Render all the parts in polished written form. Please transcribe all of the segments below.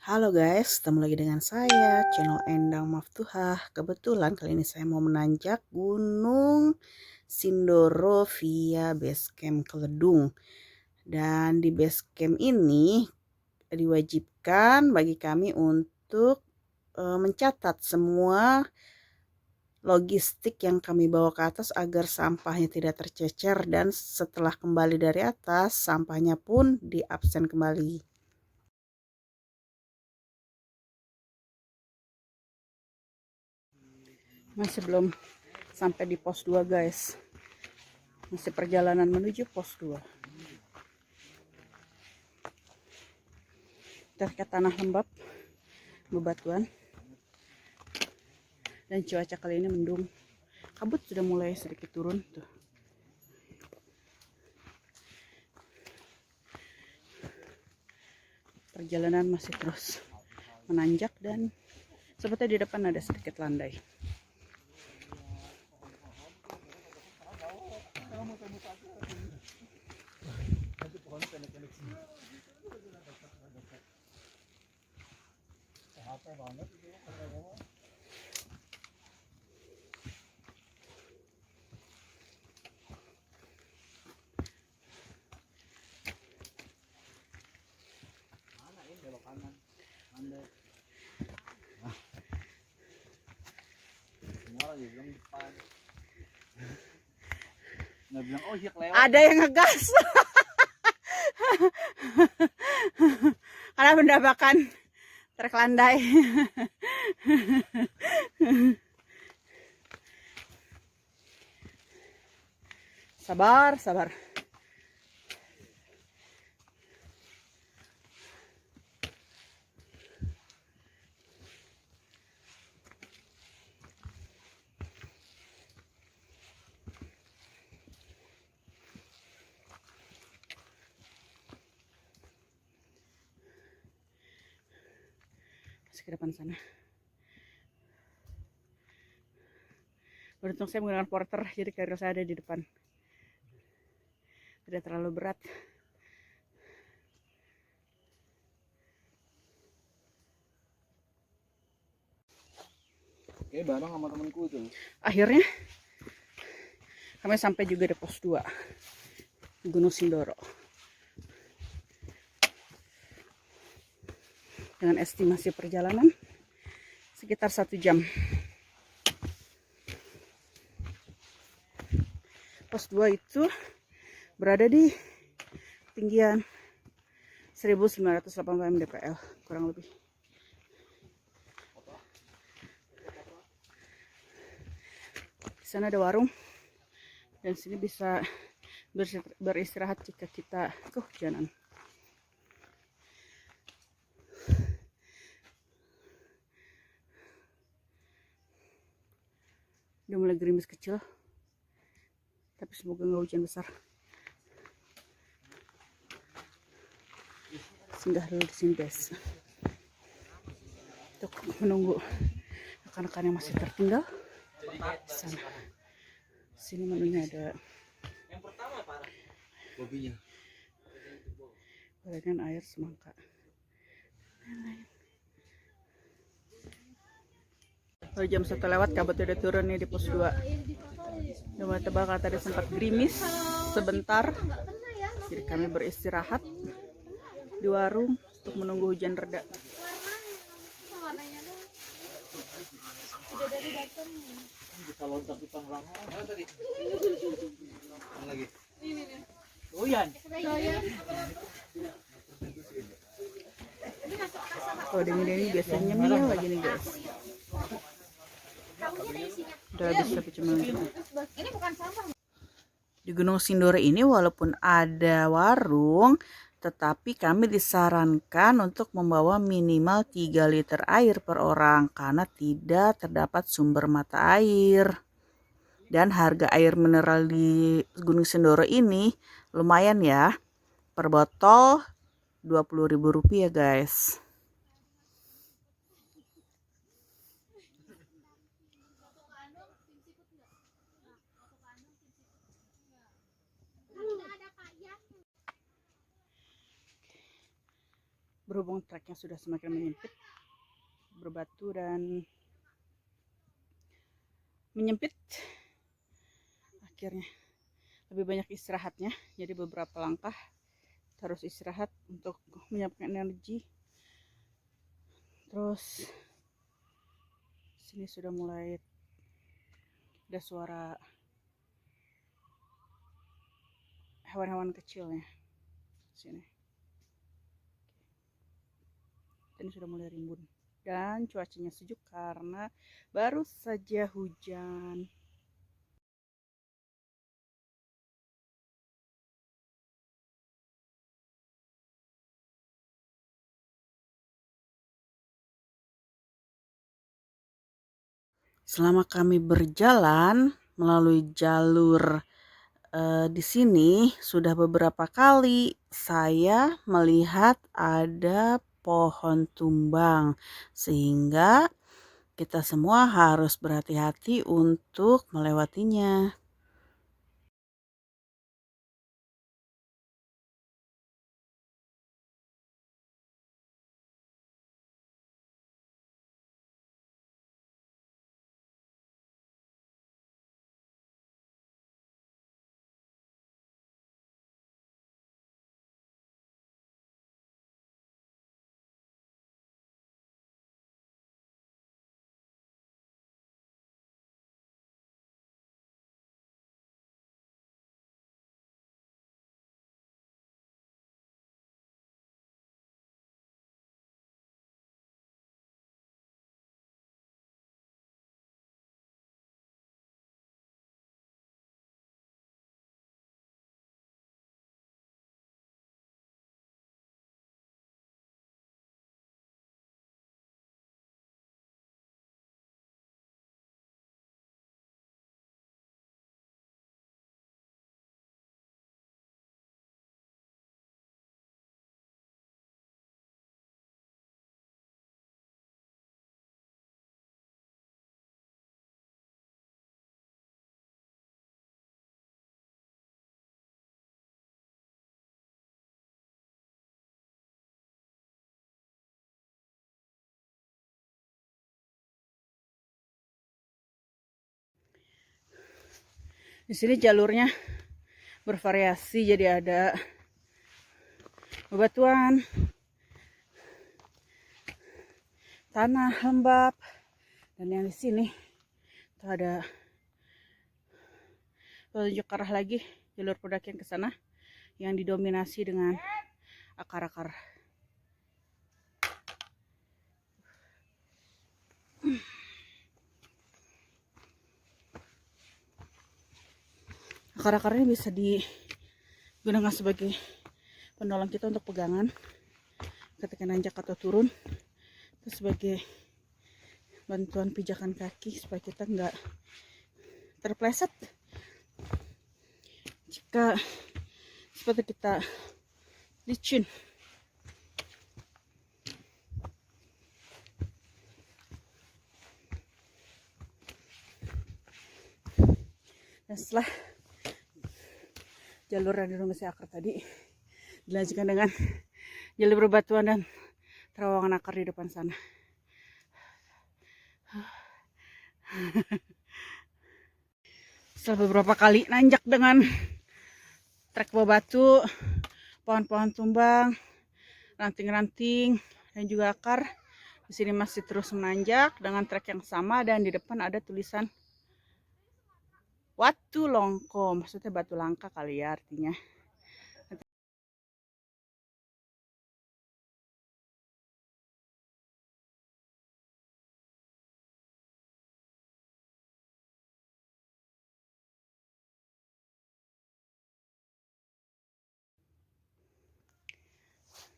Halo guys, ketemu lagi dengan saya, channel Endang Maftuhah. Kebetulan kali ini saya mau menanjak Gunung Sindoro via Basecamp Keledung. Dan di Basecamp ini diwajibkan bagi kami untuk mencatat semua logistik yang kami bawa ke atas agar sampahnya tidak tercecer, dan setelah kembali dari atas sampahnya pun diabsen kembali. Masih belum sampai di pos 2 guys, masih perjalanan menuju pos 2. Kita tanah lembab, bebatuan, dan cuaca kali ini mendung. Kabut sudah mulai sedikit turun tuh. Perjalanan masih terus menanjak dan seperti di depan ada sedikit landai. Ada yang ngegas karena mendapatkan trek landai. Sabar, sabar. Ke depan sana. Beruntung saya menggunakan porter, jadi carrier saya ada di depan. Tidak terlalu berat. Oke, bareng sama temanku itu. Akhirnya kami sampai juga di pos 2 Gunung Sindoro. Dengan estimasi perjalanan sekitar 1 jam. Pos 2 itu berada di ketinggian 1980 mdpl kurang lebih. Di sana ada warung dan sini bisa beristirahat jika kita kehujanan. Udah mulai gerimis kecil, tapi semoga nggak hujan besar. Singgah dulu di sini guys, untuk menunggu rekan-rekan yang masih tertinggal di sana. Sini menunya ada gorengan, air, semangka, lain-lain. Jam 1 lewat, kabut udah turun nih di pos 2. Udah mulai tebal karena tadi sempat gerimis sebentar. Jadi kami beristirahat di warung untuk menunggu hujan reda. Kalau dingin-dingin biasanya nyemil lagi nih guys. Udah habis tapi cuma di Gunung Sindoro ini walaupun ada warung, tetapi kami disarankan untuk membawa minimal 3 liter air per orang karena tidak terdapat sumber mata air. Dan harga air mineral di Gunung Sindoro ini lumayan ya, per botol Rp20.000 guys. Berhubung treknya sudah semakin menyempit, berbatu dan menyempit, akhirnya lebih banyak istirahatnya. Jadi beberapa langkah harus istirahat untuk menyiapkan energi. Terus sini sudah mulai ada suara hewan-hewan kecilnya sini. Dan sudah mulai rimbun. Dan cuacanya sejuk karena baru saja hujan. Selama kami berjalan melalui jalur di sini, sudah beberapa kali saya melihat ada pohon tumbang, sehingga kita semua harus berhati-hati untuk melewatinya. Di sini jalurnya bervariasi, jadi ada bebatuan, tanah lembab, dan yang di sini itu ada petunjuk arah lagi jalur pendakian ke sana yang didominasi dengan akar-akar. Akar-akar ini bisa digunakan sebagai penolong kita untuk pegangan ketika nanjak atau turun, itu sebagai bantuan pijakan kaki supaya kita nggak terpleset jika seperti kita licin. Dan setelah jalur yang didominasi akar tadi dilanjutkan dengan jalur berbatuan dan terowongan akar di depan sana. Setelah beberapa kali nanjak dengan trek batu, pohon-pohon tumbang, ranting-ranting, dan juga akar, di sini masih terus menanjak dengan trek yang sama, dan di depan ada tulisan Watu Longko, maksudnya batu langka kali ya artinya.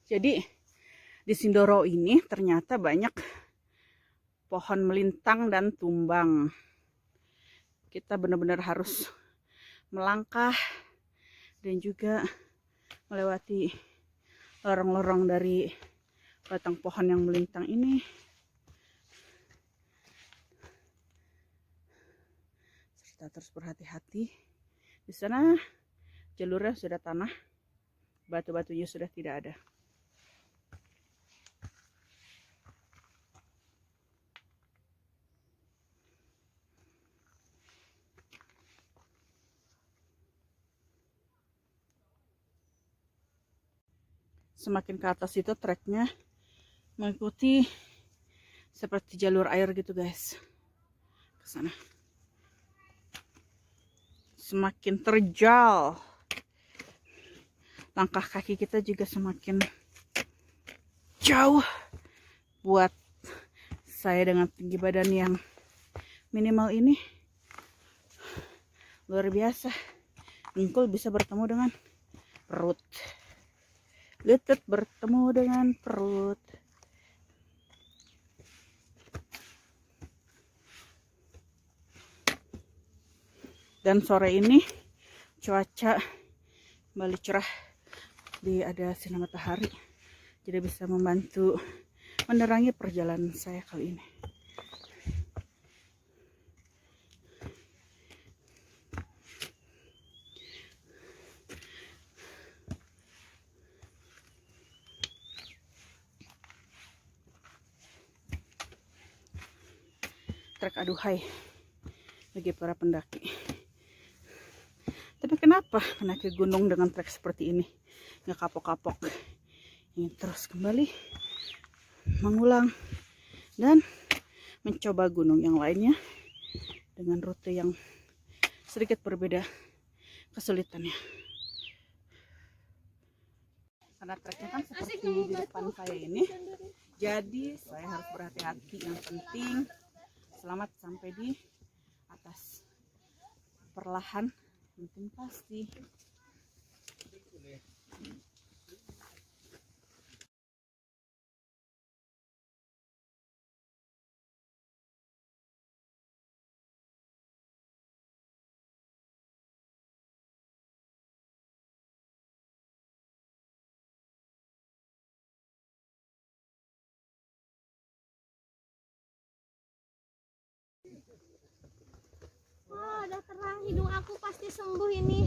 Jadi di Sindoro ini ternyata banyak pohon melintang dan tumbang. Kita benar-benar harus melangkah dan juga melewati lorong-lorong dari batang pohon yang melintang ini, serta terus berhati-hati. Di sana jalurnya sudah tanah, batu-batunya sudah tidak ada. Semakin ke atas itu treknya mengikuti seperti jalur air gitu guys. Ke sana. Semakin terjal. Langkah kaki kita juga semakin jauh. Buat saya dengan tinggi badan yang minimal ini luar biasa. Engkul bisa bertemu dengan perut. Lutut bertemu dengan perut. Dan sore ini cuaca kembali cerah, ada sinar matahari, jadi bisa membantu menerangi perjalanan saya kali ini. Trek aduhai bagi para pendaki. Tapi kenapa mendaki gunung dengan trek seperti ini? Nggak kapok-kapok. Ingin terus kembali mengulang dan mencoba gunung yang lainnya dengan rute yang sedikit berbeda kesulitannya. Karena treknya kan seperti di depan saya ini, jadi saya harus berhati-hati. Yang penting selamat sampai di atas. Perlahan, penting pasti. Wah, udah terang, hidung aku pasti sembuh ini.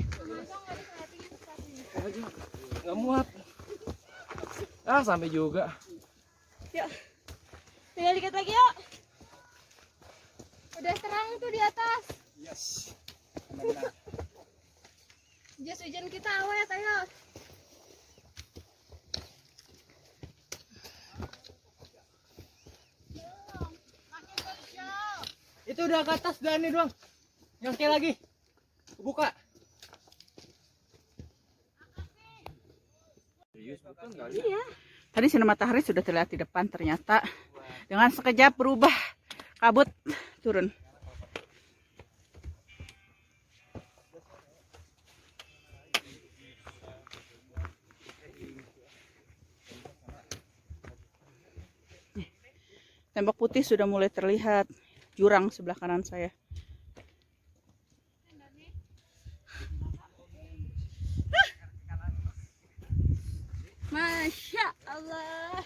Nggak muat. Ah, sampai juga. Yuk, tinggal dikit lagi yuk. Udah terang tuh di atas. Yes. Jas hujan kita awet, ayo. Itu udah ke atas dan nih doang. Yang sekali lagi. Buka. Iya. Tadi sinar matahari sudah terlihat di depan, ternyata dengan sekejap berubah kabut turun. Nih, tembok putih sudah mulai terlihat, jurang sebelah kanan saya. Masya Allah.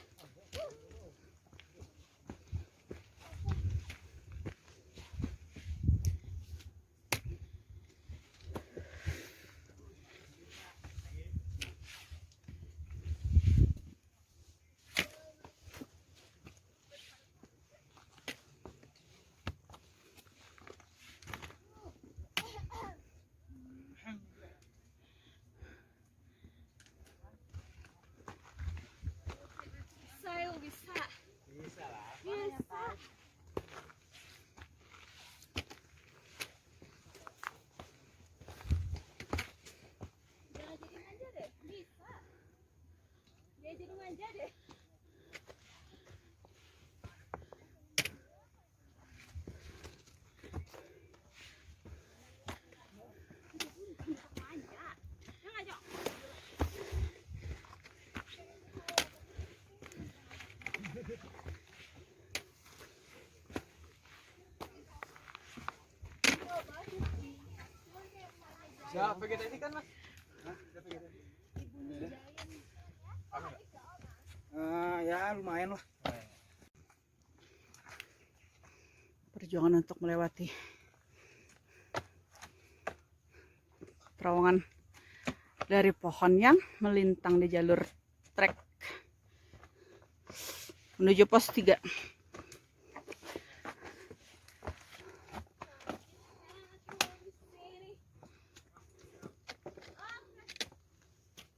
Saya bisa. Bisa lah. Bisa. Jangan jadi manja deh. Bisa. Dia jadi manja deh. Manja. Jangan, Jok. Bisa vegetasi kan, Mas? Ya lumayan lah. Perjuangan untuk melewati terowongan dari pohon yang melintang di jalur trek menuju pos 3.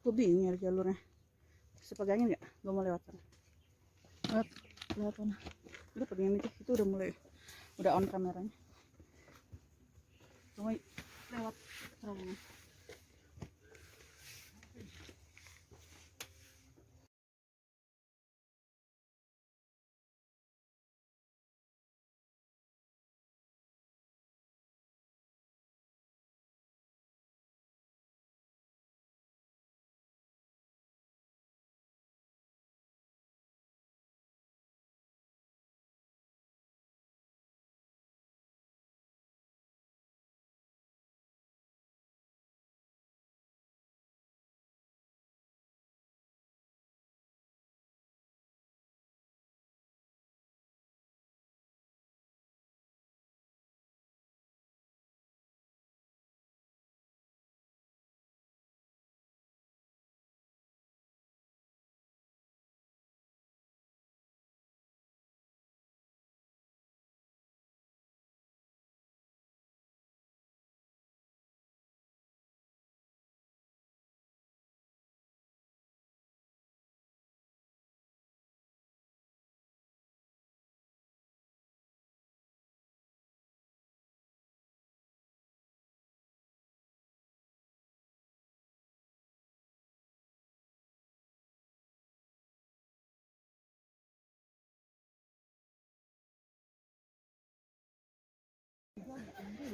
Gue bingung ya jalurnya. Bisa pegangin nggak? Gue mau lewat sana. Lewat sana. Udah pegangin itu udah mulai, udah on kameranya. Gue mau lewat terowongan.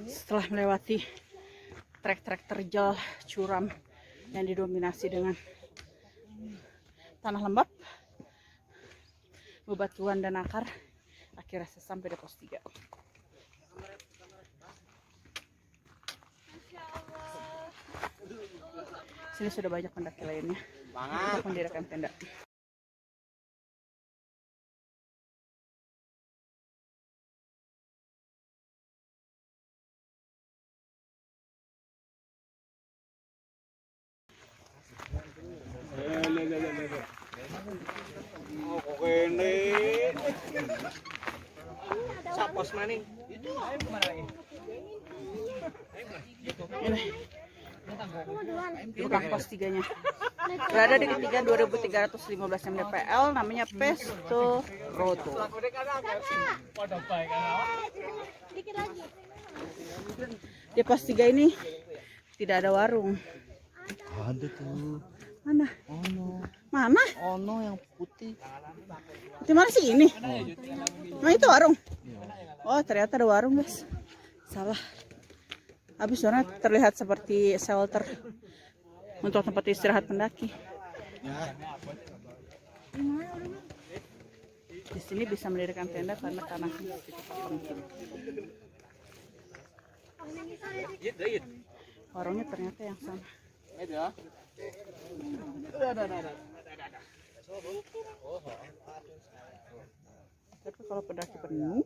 Setelah melewati trek-trek terjal curam yang didominasi dengan tanah lembab, bebatuan dan akar, akhirnya saya sampai di pos 3. Sini sudah banyak pendaki lainnya untuk mendirikan tenda. Sapos maning. Ini tukang pos 3-nya. Berada di ketinggian 2315 mdpl, namanya Pesto Roto. Dikit lagi. Di pos 3 ini tidak ada warung. Ada tuh. Mana? Ono. Mana? Ono yang putih. Di mana sih ini? Nah itu warung. Oh ternyata ada warung guys. Salah. Habis warna terlihat seperti shelter untuk tempat istirahat pendaki. Di sini bisa mendirikan tenda karena tanahnya cukup sempit. Warungnya ternyata yang sama. Tapi kalau pendaki penuh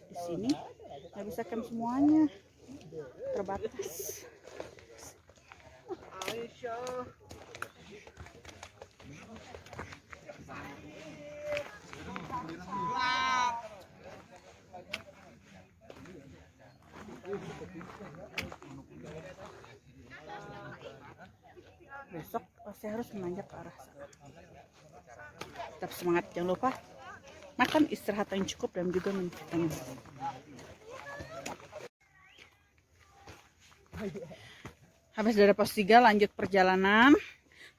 di sini nggak bisa camp semuanya, terbatas. Besok pasti harus menanjak ke arah sana. Tetap semangat, jangan lupa makan, istirahat yang cukup, dan juga minum vitamin. Habis dari pos 3 lanjut perjalanan.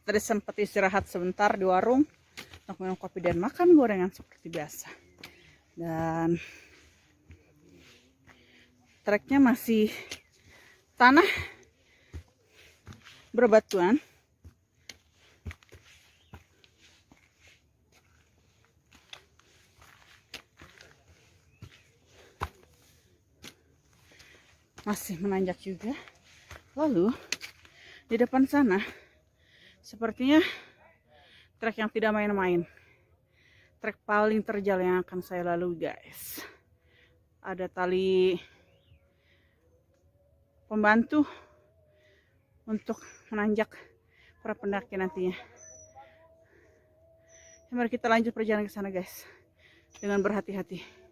Tadi sempat istirahat sebentar di warung untuk minum kopi dan makan gorengan seperti biasa. Dan treknya masih tanah berbatuan. Masih menanjak juga. Lalu di depan sana sepertinya trek yang tidak main-main. Trek paling terjal yang akan saya lalui guys. Ada tali pembantu untuk menanjak para pendaki nantinya. Mari kita lanjut perjalanan ke sana guys dengan berhati-hati.